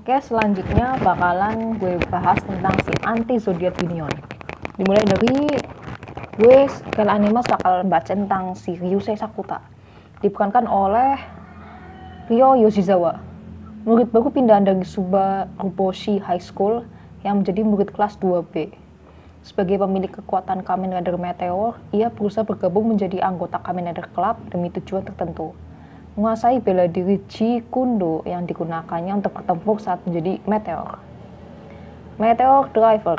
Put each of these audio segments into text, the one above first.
Oke, selanjutnya bakalan gue bahas tentang si anti zodiac union. Dimulai dari gue sekali anime bakal baca tentang si Ryusei Sakuta. Diperankan oleh Ryo Yoshizawa, murid baru pindahan dari Suba Ruboshi High School yang menjadi murid kelas 2B. Sebagai pemilik kekuatan Kamen Rider Meteor, ia berusaha bergabung menjadi anggota Kamen Rider Club demi tujuan tertentu. Menguasai bela diri Jeet Kune Do yang digunakannya untuk bertempur saat menjadi Meteor. Meteor Driver,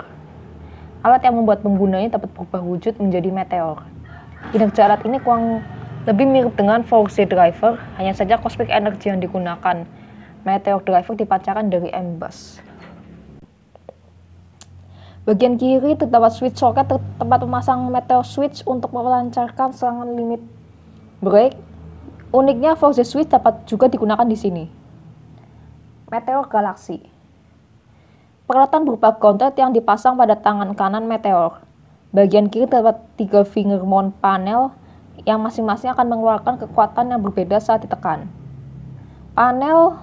alat yang membuat penggunanya dapat berubah wujud menjadi meteor. Kinerja alat ini kurang lebih mirip dengan Force Driver, hanya saja cosmic energy yang digunakan. Meteor Driver dipancarkan dari M-Bus. Bagian kiri terdapat switch socket tempat memasang meteor switch untuk melancarkan serangan limit break. Uniknya, Force Switch dapat juga digunakan di sini. Meteor Galaxy, peralatan berupa gauntlet yang dipasang pada tangan kanan Meteor. Bagian kiri terdapat 3 finger mount panel yang masing-masing akan mengeluarkan kekuatan yang berbeda saat ditekan. Panel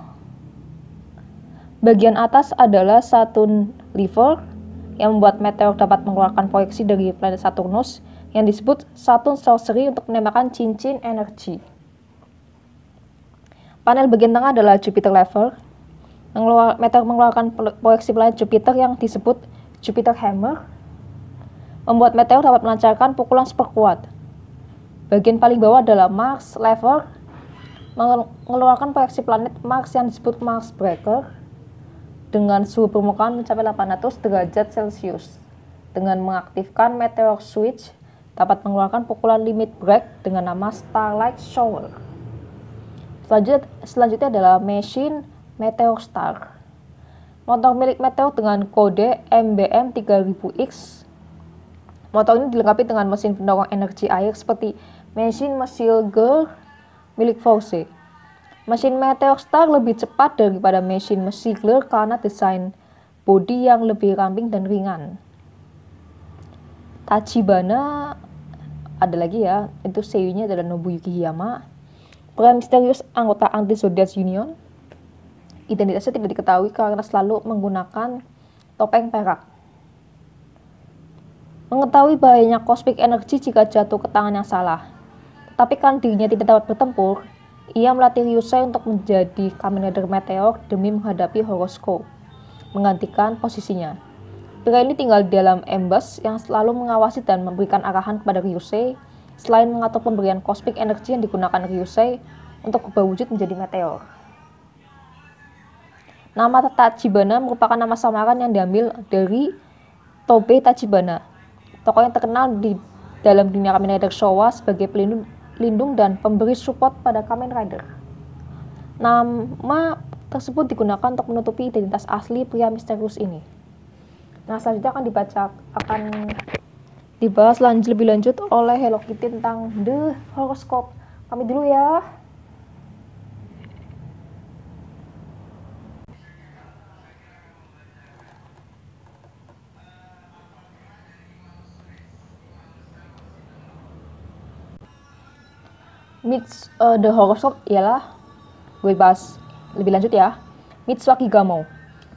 bagian atas adalah Saturn lever yang membuat Meteor dapat mengeluarkan proyeksi dari planet Saturnus yang disebut Saturn Sorcery untuk menembakkan cincin energi. Panel bagian tengah adalah Jupiter lever. Meteor mengeluarkan proyeksi planet Jupiter yang disebut Jupiter Hammer, membuat Meteor dapat melancarkan pukulan super kuat. Bagian paling bawah adalah Mars lever, mengeluarkan proyeksi planet Mars yang disebut Mars Breaker dengan suhu permukaan mencapai 800 derajat Celcius. Dengan mengaktifkan Meteor Switch, dapat mengeluarkan pukulan limit break dengan nama Starlight Shower. Selanjutnya adalah Machine Meteor Star, motor milik Meteor dengan kode MBM 3000X. Motor ini dilengkapi dengan mesin pendorong energi air seperti mesin Missile Girl milik Force. Mesin Meteor Star lebih cepat daripada mesin Missile Girl karena desain bodi yang lebih ramping dan ringan. Tachibana ada lagi ya, itu seiyunya adalah Nobuyuki Hiyama. Pria misterius anggota anti zodiac union. Identitasnya tidak diketahui karena selalu menggunakan topeng perak. Mengetahui bahayanya cosmic energy jika jatuh ke tangan yang salah. Tetapi karena dirinya tidak dapat bertempur, ia melatih Ryusei untuk menjadi Kamen Rider Meteor demi menghadapi horoskop, menggantikan posisinya. Pria ini tinggal di dalam M-Bus yang selalu mengawasi dan memberikan arahan kepada Ryusei, selain mengatur pemberian cosmic energy yang digunakan Ryusei untuk berubah wujud menjadi meteor. Nama Tachibana merupakan nama samaran yang diambil dari Tobei Tachibana, tokoh yang terkenal di dalam dunia Kamen Rider Showa sebagai pelindung dan pemberi support pada Kamen Rider. Nama tersebut digunakan untuk menutupi identitas asli pria misterius ini. Nah, selanjutnya akan dibahas lebih lanjut oleh Hello Kitty tentang The Horoscope. Kami dulu ya. The Horoscope ialah, gue bahas lebih lanjut ya. Mitsuaki Gamo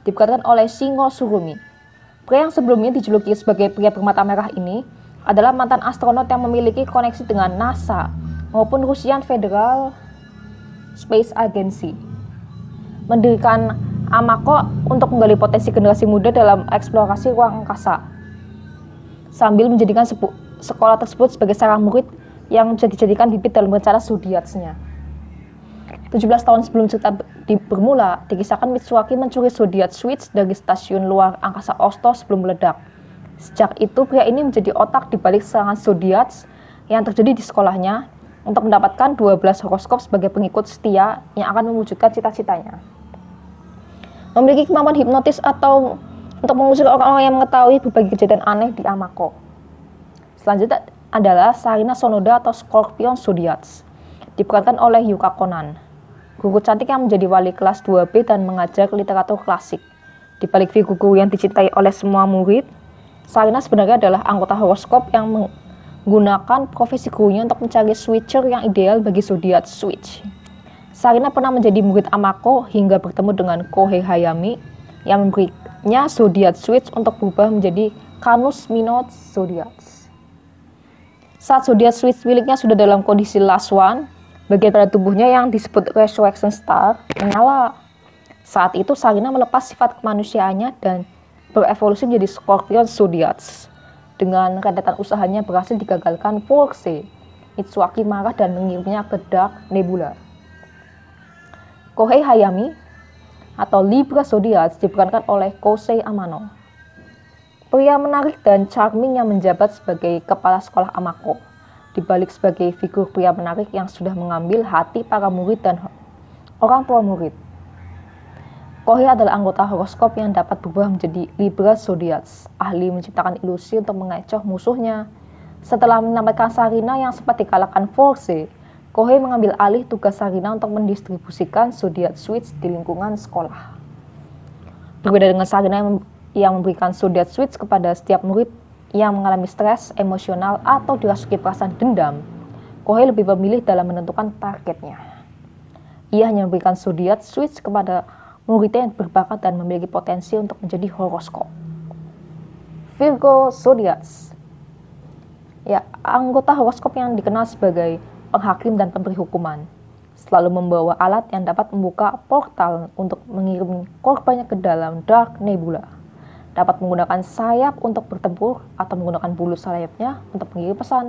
diperankan oleh Shingo Surumi. Pria yang sebelumnya dijuluki sebagai pria bermata merah ini adalah mantan astronot yang memiliki koneksi dengan NASA maupun Russian Federal Space Agency. Mendirikan Amako untuk menggali potensi generasi muda dalam eksplorasi ruang angkasa, sambil menjadikan sekolah tersebut sebagai sarang murid yang bisa dijadikan bibit dalam rencana zodiacs-nya. 17 tahun sebelum cerita bermula, dikisahkan Mitsuaki mencuri zodiac switch dari stasiun luar angkasa Osto sebelum meledak. Sejak itu, pria ini menjadi otak di balik serangan zodiacs yang terjadi di sekolahnya untuk mendapatkan 12 horoskop sebagai pengikut setia yang akan mewujudkan cita-citanya. Memiliki kemampuan hipnotis atau untuk mengusir orang-orang yang mengetahui berbagai kejadian aneh di Amako. Selanjutnya adalah Sarina Sonoda atau Scorpion Zodiacs, diperankan oleh Yuka Konan, guru cantik yang menjadi wali kelas 2B dan mengajar literatur klasik. Di balik figur guru yang dicintai oleh semua murid, Sarina sebenarnya adalah anggota horoskop yang menggunakan profesi gurunya untuk mencari switcher yang ideal bagi zodiac switch. Sarina pernah menjadi murid Amako hingga bertemu dengan Kohei Hayami yang memberinya Zodiac Switch untuk berubah menjadi Canus Minot Zodiac. Saat Zodiac Switch miliknya sudah dalam kondisi last one, bagian pada tubuhnya yang disebut Resurrection Star menyala. Saat itu Sarina melepas sifat kemanusiaannya dan berevolusi menjadi Scorpion Zodiac. Dengan rentetan usahanya berhasil digagalkan Force. Mitsuaki marah dan mengirimnya ke Dark Nebula. Kohei Hayami atau Libra Zodiac diperankan oleh Kosei Amano. Pria menarik dan charming yang menjabat sebagai kepala sekolah Amako, dibalik sebagai figur pria menarik yang sudah mengambil hati para murid dan orang tua murid. Kohei adalah anggota horoskop yang dapat berubah menjadi Libra Zodiac, ahli menciptakan ilusi untuk mengecoh musuhnya. Setelah menamatkan Sarina yang sempat dikalahkan Force, Kohei mengambil alih tugas Sarina untuk mendistribusikan Zodiac Switch di lingkungan sekolah. Berbeda dengan Sarina yang memberikan Zodiac Switch kepada setiap murid yang mengalami stres, emosional, atau dirasuki perasaan dendam, Kohei lebih memilih dalam menentukan targetnya. Ia hanya memberikan Zodiac Switch kepada muridnya yang berbakat dan memiliki potensi untuk menjadi horoskop. Virgo Zodiac. Ya, anggota horoskop yang dikenal sebagai penghakim dan pemberi hukuman, selalu membawa alat yang dapat membuka portal untuk mengirim korbannya ke dalam Dark Nebula. Dapat menggunakan sayap untuk bertempur atau menggunakan bulu sayapnya untuk mengirim pesan.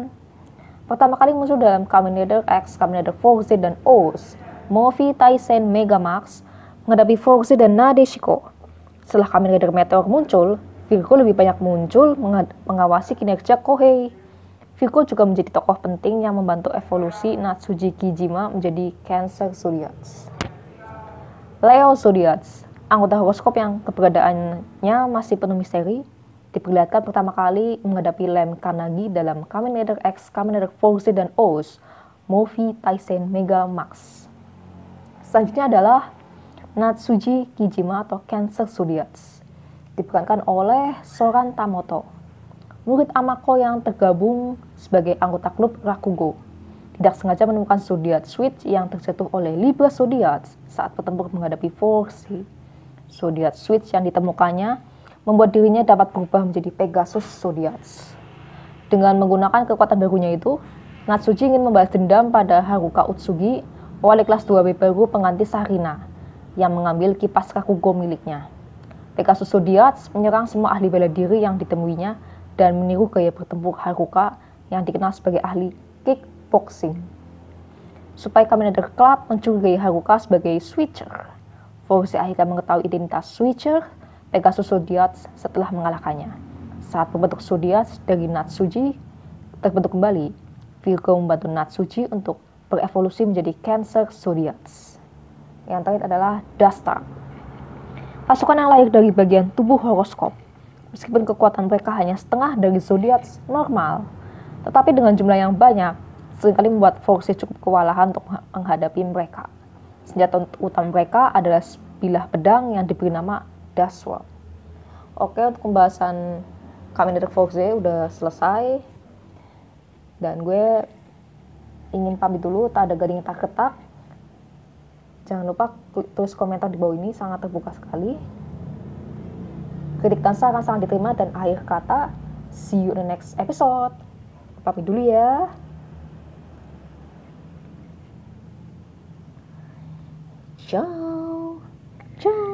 Pertama kali muncul dalam Kamen Rider X, Kamen Rider Force dan Oz, Movie Taisen Megamax menghadapi Force dan Nadeshiko. Setelah Kamen Rider Meteor muncul, Virgo lebih banyak muncul mengawasi kinerja Kohei. Virgo juga menjadi tokoh penting yang membantu evolusi Natsuji Kijima menjadi Cancer Zodiac. Leo Zodiac, anggota horoskop yang keberadaannya masih penuh misteri, diperlihatkan pertama kali menghadapi Lem Kanagi dalam Kamen Rider X, Kamen Rider Force dan Oz, Movie Taisen Mega Max. Selanjutnya adalah Natsuji Kijima atau Cancer Zodiac, diperankan oleh Soran Tamoto, murid Amako yang tergabung sebagai anggota klub Rakugo. Tidak sengaja menemukan Zodiac Switch yang terjatuh oleh Libra Zodiac saat bertempur menghadapi Force. Zodiac Switch yang ditemukannya membuat dirinya dapat berubah menjadi Pegasus Zodiac. Dengan menggunakan kekuatan barunya itu, Natsuji ingin membalas dendam pada Haruka Utsugi, wali kelas 2B baru pengganti Sarina, yang mengambil kipas Rakugo miliknya. Pegasus Zodiac menyerang semua ahli bela diri yang ditemuinya dan meniru gaya bertempur Haruka yang dikenal sebagai ahli kickboxing. Supaya Kamen Rider Club mencurigai Haruka sebagai Switcher, Force akhirnya mengetahui identitas Switcher Pegasus Zodiac setelah mengalahkannya. Saat membentuk Zodiac dari Natsuji terbentuk kembali, Virgo membantu Natsuji untuk berevolusi menjadi Cancer Zodiac. Yang terakhir adalah Dasta, pasukan yang lahir dari bagian tubuh horoskop. Meskipun kekuatan mereka hanya setengah dari Zodiac normal, tetapi dengan jumlah yang banyak, seringkali membuat Force cukup kewalahan untuk menghadapi mereka. Senjata utama mereka adalah bilah pedang yang diberi nama Dashword. Oke, untuk pembahasan Kamen Rider Force udah selesai. Dan gue ingin pamit dulu, tak ada gading tak ketak. Jangan lupa tulis komentar di bawah ini, sangat terbuka sekali. Kritik dan saran sangat diterima, dan akhir kata, see you in the next episode. Pamit dulu ya. Ciao. Ciao.